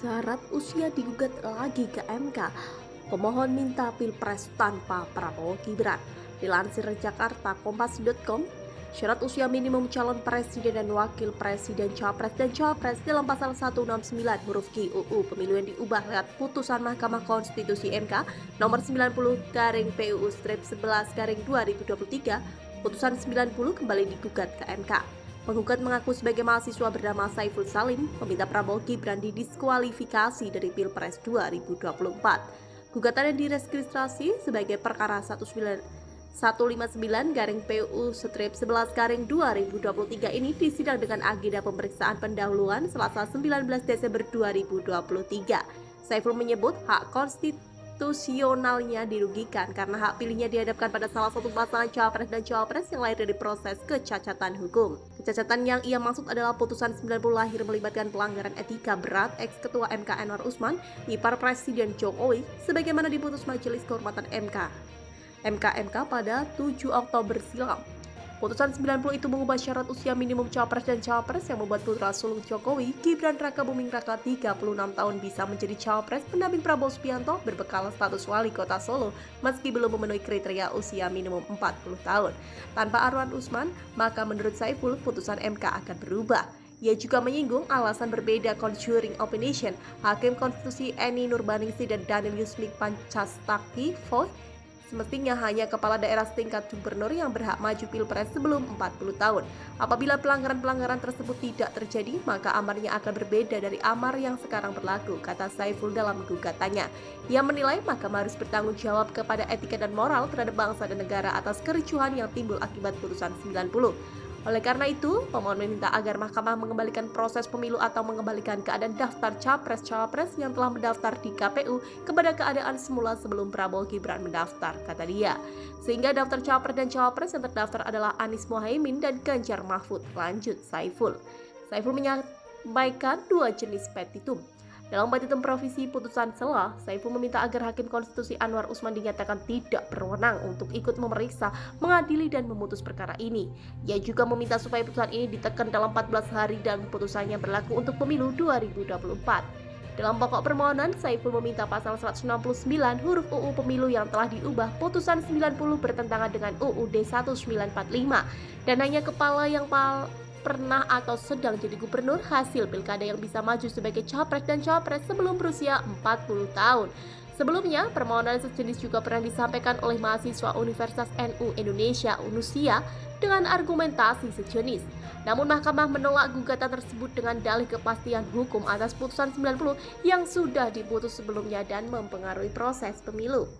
syarat usia digugat lagi ke MK. Pemohon minta pilpres tanpa Prabowo Gibran. Dilansir Jakarta Kompas.com, syarat usia minimum calon presiden dan wakil presiden capres dan cawapres dalam pasal 169 huruf Q UU Pemilu yang diubah lewat putusan Mahkamah Konstitusi MK nomor 90/PUU/11/2023, putusan 90 kembali digugat ke MK. Penggugat mengaku sebagai mahasiswa bernama Saiful Salim meminta Prabowo Gibran didiskualifikasi dari Pilpres 2024. Gugatan yang diregistrasi sebagai perkara 159/PUU/11/2023 ini disidang dengan agenda pemeriksaan pendahuluan Selasa 19 Desember 2023. Saiful menyebut hak konstitusionalnya dirugikan karena hak pilihnya dihadapkan pada salah satu pasangan capres dan cawapres yang lahir dari proses kecacatan hukum. Kecacatan yang ia maksud adalah putusan 90 lahir melibatkan pelanggaran etika berat ex-ketua MK Anwar Usman, ipar Presiden Jokowi, sebagaimana diputus Majelis Kehormatan MK pada 7 Oktober silam. Putusan 90 itu mengubah syarat usia minimum capres dan cawapres yang membuat putra sulung Jokowi, Gibran Raka Buming Raka 36 tahun bisa menjadi cawapres pendamping Prabowo Subianto berbekal status wali kota Solo meski belum memenuhi kriteria usia minimum 40 tahun. Tanpa Anwar Usman, maka menurut Saiful putusan MK akan berubah. Ia juga menyinggung alasan berbeda conjuring opinion Hakim Konstitusi Eni Nurbaningsi dan Daniel Yusmik Pancastaki Foy. Semestinya hanya kepala daerah setingkat gubernur yang berhak maju pilpres sebelum 40 tahun. Apabila pelanggaran-pelanggaran tersebut tidak terjadi, maka amarnya akan berbeda dari amar yang sekarang berlaku, kata Saiful dalam gugatannya. Ia menilai mahkamah harus bertanggung jawab kepada etika dan moral terhadap bangsa dan negara atas kericuhan yang timbul akibat putusan 90. Oleh karena itu, pemohon meminta agar mahkamah mengembalikan proses pemilu atau mengembalikan keadaan daftar capres-cawapres yang telah mendaftar di KPU kepada keadaan semula sebelum Prabowo Gibran mendaftar, kata dia. Sehingga daftar capres dan cawapres yang terdaftar adalah Anies Mohaimin dan Ganjar Mahfud, lanjut Saiful. Saiful menyampaikan dua jenis petitum. Dalam petitum provisi putusan sela, Saiful meminta agar Hakim Konstitusi Anwar Usman dinyatakan tidak berwenang untuk ikut memeriksa, mengadili dan memutus perkara ini. Ia juga meminta supaya putusan ini ditekan dalam 14 hari dan putusannya berlaku untuk pemilu 2024. Dalam pokok permohonan, Saiful meminta pasal 169 huruf UU Pemilu yang telah diubah putusan 90 bertentangan dengan UUD 1945 dan hanya kepala yang pernah atau sedang jadi gubernur hasil pilkada yang bisa maju sebagai capres dan cawapres sebelum berusia 40 tahun. Sebelumnya, permohonan sejenis juga pernah disampaikan oleh mahasiswa Universitas NU Indonesia (UNUSIA) dengan argumentasi sejenis. Namun mahkamah menolak gugatan tersebut dengan dalih kepastian hukum atas putusan 90 yang sudah diputus sebelumnya dan mempengaruhi proses pemilu.